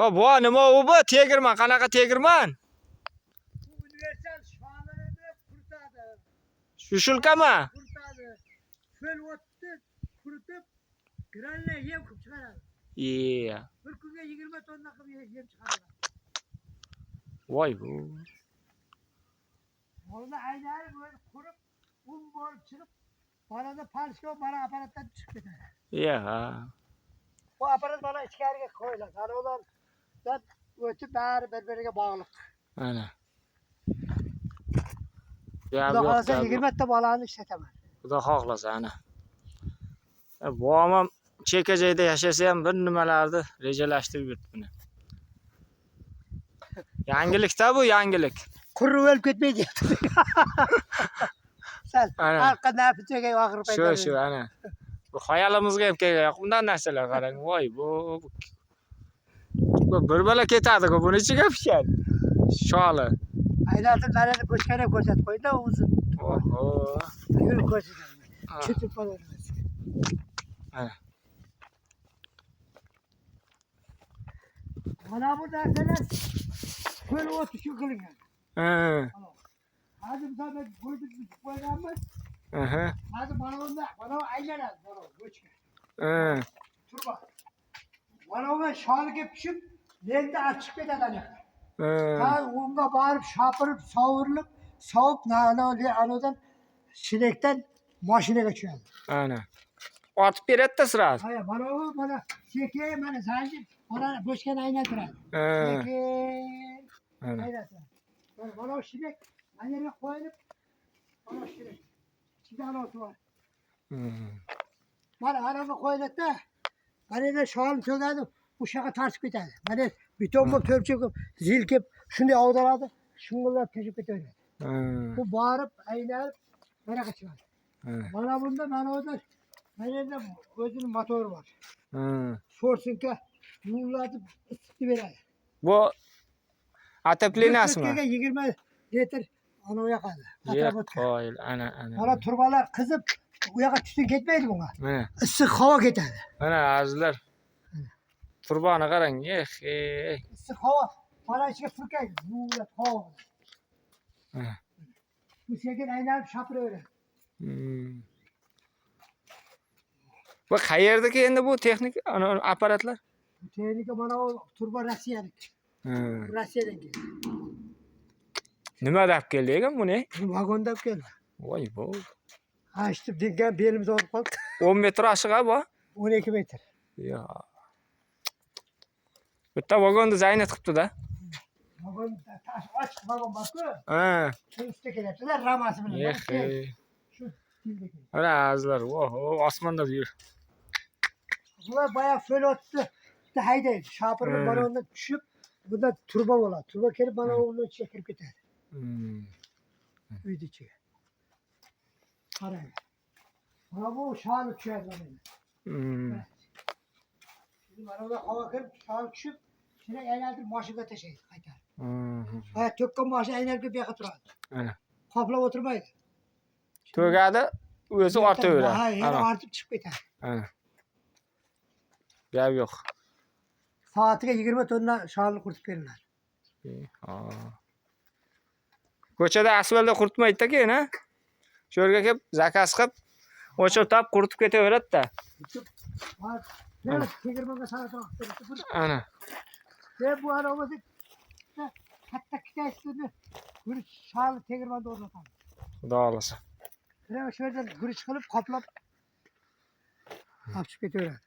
O bu nima u bu? Tegirman, qanaqa tegirman? Bu universal sholarini quritadi. Shushulkami? Quritadi. Cho'l o'tni quritib, granla yem qilib chiqaradi. Iya. Bir kunga 20 tonna qilib yem chiqaradi. Voy bu. Onu aylanib o'zi qurib, bo'lib chiqib, bolada palishga mana apparatdan chiqib ketadi. Iya. Bu apparat mana ichkariga qo'yiladi. Ana ulardan o'tib bari bir-biriga bog'liq. Ana. Xudo xohlasa 20 ta bolani ishlataman. Xudo xohlasa ana. Bobom chekajayda yashasa ham bir nimalarni rejalashtirib yuribdi buni. Yangilikda bu, yangilik. Qurib o'lib ketmaydi. Sal halqa nafichaga oxir paytda. Shu ana. Bu xayolimizga ham kelgan bundan narsalar qarang. Voy bu bir bala ketadi-ku, buni ichiga pishgan. Sholi. Aylatib narani boshqara ko'rsatib qo'ydi o'zi. Oho. Yurib ko'rsatadi. Chutib qoladi. Ana. Mana bu narsalar ko'l o'ti shu qilingan. Hozir bizlar qo'ydik qo'yganmiz. Hozir mana aylanadi, mana bo'chka. Turba. Mana bu sholiga pishib, lenta achib ketadi ana. Unga borib shopirib, sovurilib, sovib, anodan shinakdan mashinaga tushadi. Ana. Otib beradi-da sirasi. Ha, mana seke, mana zanjir, mana bo'chkani aylantiradi. Seke. Aylantiradi. Mana shinak ayerga qo'yilib, mana shinak. Ichida anoti bor. Mana anaga qo'yiladi-da. Mana shol cho'gadi, o'sha yoqqa tortib ketadi. Mana beton bo'lib to'rtchib zil kelib shunday ag'daradi, shing'illab teshib ketadi. Bu borib aylanib bunaqa chiqadi. Mana bunda mana o'zining motori bor. Forsinka yuvlatib isitib beradi. Bu ataplenasimi? 20 litr ana u yoqadi. Qo'yil, ana. Mana turbalar qizib, u yoqqa tushib ketmaydi bunga. Issiq havo ketadi. Mana azizlar. Turbani qarang, Issiq havo mana ichiga purkaydi, yuvlat havo. Bu sekin aylanib shapiraveradi. Bu qayerdagi endi bu texnika, apparatlar? Bu texnika mana o turba Rossiyaniki. Rossiyadan keldi. Nima deb keldi ekan buni? Vagonda keldi. Voy bu. Açtım dinken belimiz olib qoldi. 10 metr aşığa bu? 12 metr. Ya. Bitta vagonda zayn etibdi-da. Vagon taş açık vagon bor-ku. Shu ustida kelyaptilar, ramasi bilan. Shu tildagi. Ana azizlar, oho, osmonda yur. Bular bayağı föl o'tdi. Bitta haydaydi. Shopirni balondan tushib, bunda turba bo'ladi. Turba kelib mana uni ichiga kirib ketadi. Uyni ichiga. Qarang. Mana bu shol tushadi mana. Mana bu havo kirib, shol tushib, shuni aylantirib mashinaga tashlaydi, qaytarib. Ha, to'kkan mashina aylanib bu yoqqa turadi. Ana. Qoplab o'tirmaydi. To'gadi, o'zi ortaveradi. Ha, yana ortib chiqib ketadi. Ana. Gap yo'q. Soatiga 20 tonna sholni quritib beriladi. Ko'chada asfaltda quritmaydi-da keyin, ha? Shu yerga kelib zakaz qilib, o'chirtab quritib ketaveradi-da. Ana. Bu ana o'zi katta kitayni guruch sholni tegirmonda o'rnatadi. Xudo xolasa. Mana shu yerdan guruch qilib qoplab olib chiqib ketaveradi.